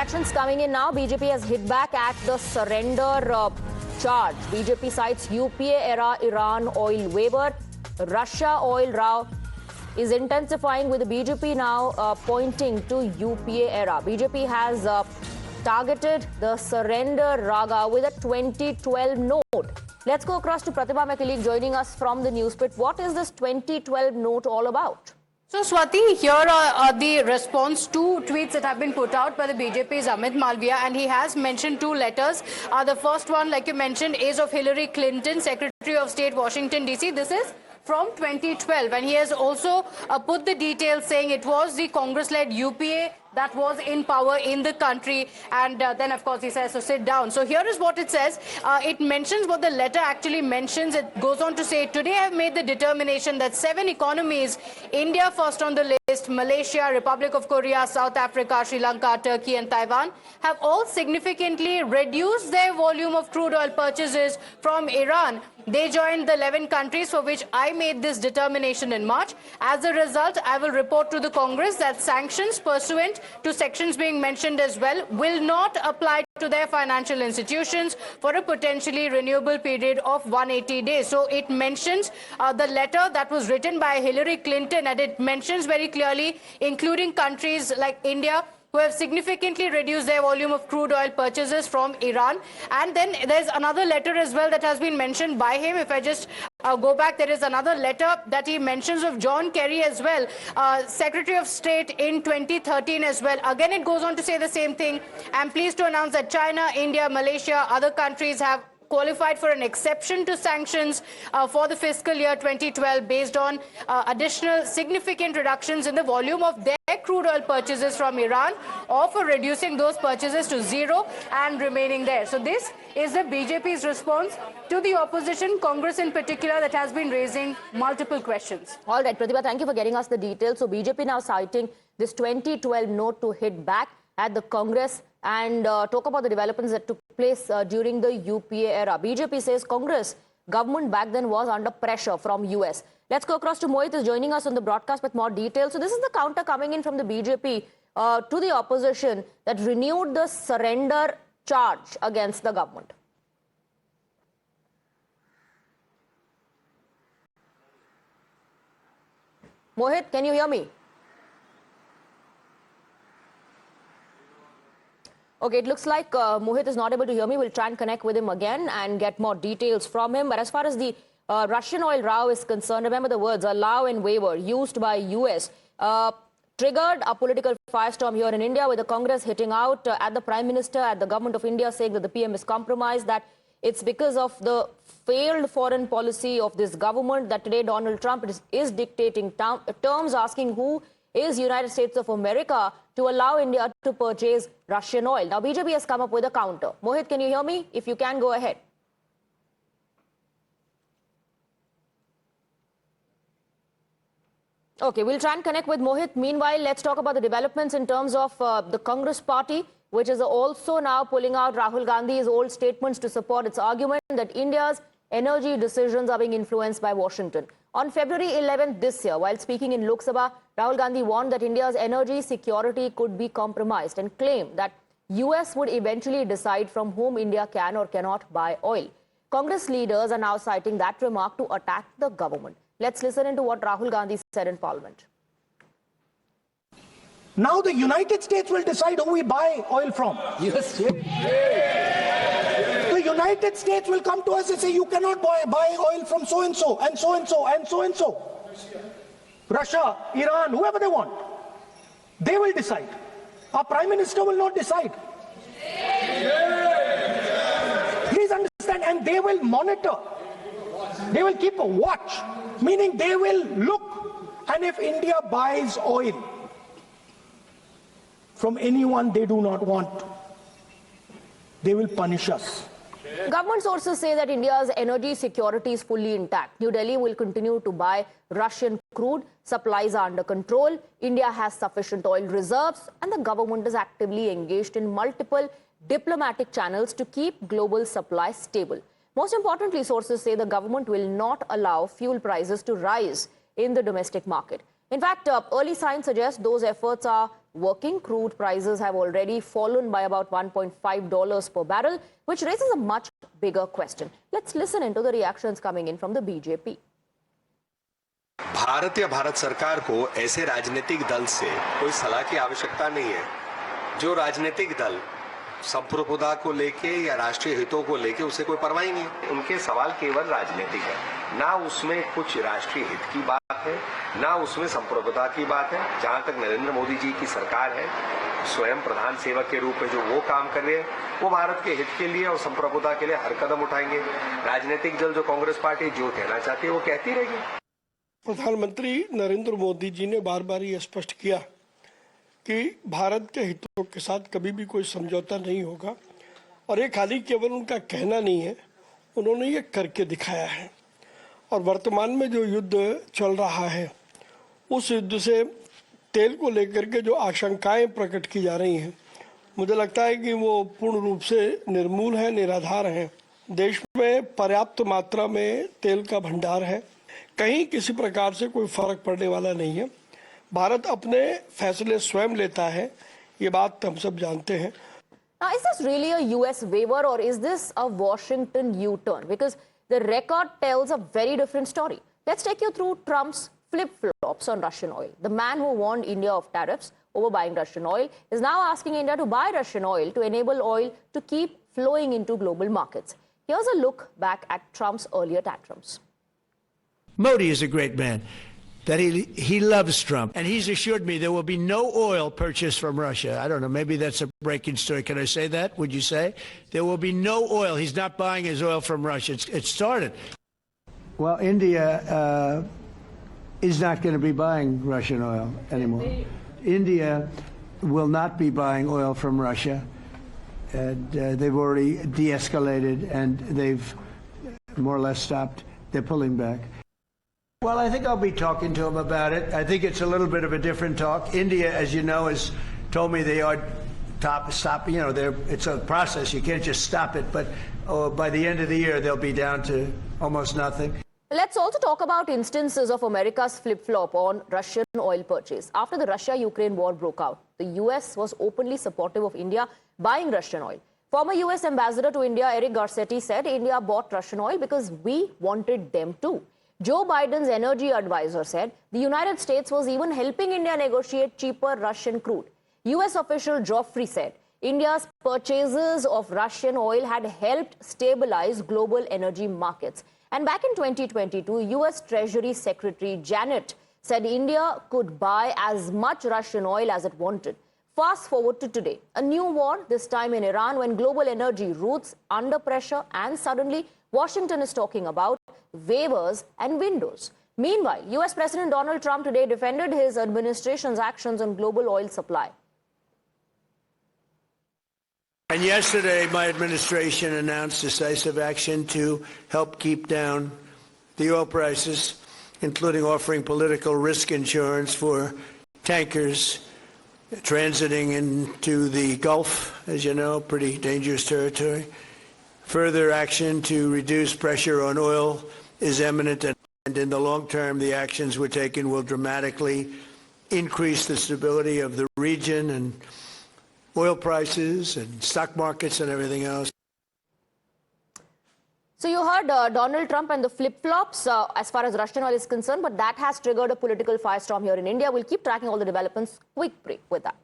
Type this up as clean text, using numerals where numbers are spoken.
reactions coming in now. BJP has hit back at the surrender charge. BJP cites UPA-era Iran oil waiver. Russia oil row is intensifying, with the BJP now pointing to UPA-era. BJP has targeted the surrender raga with a 2012 note. Let's go across to Pratibha, my colleague, joining us from the newspit. What is this 2012 note all about? So, Swati, here are the response to tweets that have been put out by the BJP's Amit Malviya, and he has mentioned two letters. The first one, like you mentioned, is of Hillary Clinton, Secretary of State, Washington, D.C. This is from 2012, and he has also put the details saying it was the Congress-led UPA that was in power in the country, and then of course he says, so sit down. So here is what it says. It mentions what the letter actually mentions. It goes on to say, today I have made the determination that 7 economies, India first on the list, Malaysia, Republic of Korea, South Africa, Sri Lanka, Turkey and Taiwan, have all significantly reduced their volume of crude oil purchases from Iran. They joined the 11 countries for which I made this determination in March. As a result, I will report to the Congress that sanctions pursuant to sections being mentioned as well will not apply to their financial institutions for a potentially renewable period of 180 days. So it mentions the letter that was written by Hillary Clinton, and it mentions very clearly, including countries like India, who have significantly reduced their volume of crude oil purchases from Iran. And then there's another letter as well that has been mentioned by him. If I just go back, there is another letter that he mentions of John Kerry as well, Secretary of State in 2013 as well. Again, it goes on to say the same thing. I'm pleased to announce that China, India, Malaysia, other countries have qualified for an exception to sanctions for the fiscal year 2012 based on additional significant reductions in the volume of their crude oil purchases from Iran, or for reducing those purchases to zero and remaining there. So this is the BJP's response to the opposition, Congress in particular, that has been raising multiple questions. All right, Pratibha, thank you for getting us the details. So BJP now citing this 2012 note to hit back at the Congress and talk about the developments that took place during the UPA era. BJP says Congress government back then was under pressure from US. Let's go across to Mohit, who is joining us on the broadcast with more details. So this is the counter coming in from the BJP to the opposition that renewed the surrender charge against the government. Mohit, can you hear me? Okay, it looks like Mohit is not able to hear me. We'll try and connect with him again and get more details from him. But as far as the Russian oil row is concerned, remember the words allow and waiver used by US triggered a political firestorm here in India, with the Congress hitting out at the Prime Minister, at the government of India, saying that the PM is compromised, that it's because of the failed foreign policy of this government that today Donald Trump is dictating terms, asking who is United States of America to allow India to purchase Russian oil. Now, BJP has come up with a counter. Mohit, can you hear me? If you can, go ahead. Okay, we'll try and connect with Mohit. Meanwhile, let's talk about the developments in terms of the Congress party, which is also now pulling out Rahul Gandhi's old statements to support its argument that India's energy decisions are being influenced by Washington. On February 11th this year, while speaking in Lok Sabha, Rahul Gandhi warned that India's energy security could be compromised and claimed that US would eventually decide from whom India can or cannot buy oil. Congress leaders are now citing that remark to attack the government. Let's listen into what Rahul Gandhi said in Parliament. Now the United States will decide who we buy oil from. Yes. The United States will come to us and say, you cannot buy oil from so-and-so, and so-and-so, and so-and-so. Russia, Iran, whoever they want. They will decide. Our Prime Minister will not decide. Please understand, and they will monitor. They will keep a watch, meaning they will look, and if India buys oil from anyone they do not want, they will punish us. Government sources say that India's energy security is fully intact. New Delhi will continue to buy Russian crude. Supplies are under control. India has sufficient oil reserves, and the government is actively engaged in multiple diplomatic channels to keep global supply stable. Most importantly, sources say the government will not allow fuel prices to rise in the domestic market. In fact, early signs suggest those efforts are working. Crude prices have already fallen by about $1.5 per barrel, which raises a much bigger question. Let's listen into the reactions coming in from the BJP. Bharat या भारत सरकार को ऐसे राजनीतिक दल से कोई सलाह की आवश्यकता नहीं है जो राजनीतिक दल संप्रभुता को लेके या राष्ट्रीय हितों को लेके उसे कोई परवाह ही नहीं है। उनके सवाल केवल राजनीतिक है, ना उसमें कुछ राष्ट्रीय हित की बात है, ना उसमें संप्रभुता की बात है। जहां तक नरेंद्र मोदी जी की सरकार है, स्वयं प्रधान सेवक के रूप में जो वो काम कर रहे हैं, वो भारत के हित के लिए और संप्रभुता के लिए हर कदम उठाएंगे। राजनीतिक दल जो कांग्रेस पार्टी जो कहना चाहती है वो कहती रहेगी। प्रधानमंत्री नरेंद्र मोदी जी ने बार बार ये स्पष्ट किया कि भारत के हितों के साथ कभी भी कोई समझौता नहीं होगा, और ये खाली केवल उनका कहना नहीं है, उन्होंने ये करके दिखाया है। और वर्तमान में जो युद्ध चल रहा है, उस युद्ध से तेल को लेकर के जो आशंकाएं प्रकट की जा रही हैं, मुझे लगता है कि वो पूर्ण रूप से निर्मूल है, निराधार हैं। देश में पर्याप्त मात्रा में तेल का भंडार है, कहीं किसी प्रकार से कोई फर्क पड़ने वाला नहीं है। भारत अपने फैसले स्वयं लेता है, ये बात हम सब जानते हैं। Now, is this really a US waiver or is this a Washington U-turn? Because the record tells a very different story. Let's take you through Trump's flip-flops on Russian oil. The man who warned India of tariffs over buying Russian oil is now asking India to buy Russian oil to enable oil to keep flowing into global markets. Here's a look back at Trump's earlier tantrums. Modi is a great man, that he loves Trump, and he's assured me there will be no oil purchased from Russia. I don't know, maybe that's a breaking story. Can I say that? Would you say? There will be no oil. He's not buying his oil from Russia. It started. Well, India is not going to be buying Russian oil anymore. India will not be buying oil from Russia. And, they've already de-escalated, and they've more or less stopped. They're pulling back. Well, I think I'll be talking to him about it. I think it's a little bit of a different talk. India, as you know, has told me they are stop. You know, it's a process. You can't just stop it. But by the end of the year, they'll be down to almost nothing. Let's also talk about instances of America's flip-flop on Russian oil purchase. After the Russia-Ukraine war broke out, the US was openly supportive of India buying Russian oil. Former US Ambassador to India, Eric Garcetti, said India bought Russian oil because we wanted them to. Joe Biden's energy advisor said the United States was even helping India negotiate cheaper Russian crude. US official Joffrey said India's purchases of Russian oil had helped stabilize global energy markets. And back in 2022, US Treasury Secretary Janet said India could buy as much Russian oil as it wanted. Fast forward to today, a new war, this time in Iran, when global energy routes under pressure, and suddenly Washington is talking about waivers and windows. Meanwhile, US President Donald Trump today defended his administration's actions on global oil supply. And yesterday, my administration announced decisive action to help keep down the oil prices, including offering political risk insurance for tankers transiting into the Gulf, as you know, pretty dangerous territory. Further action to reduce pressure on oil is imminent, and in the long term, the actions we're taking will dramatically increase the stability of the region and oil prices and stock markets and everything else. So you heard Donald Trump and the flip-flops as far as Russian oil is concerned, but that has triggered a political firestorm here in India. We'll keep tracking all the developments. Quick break with that.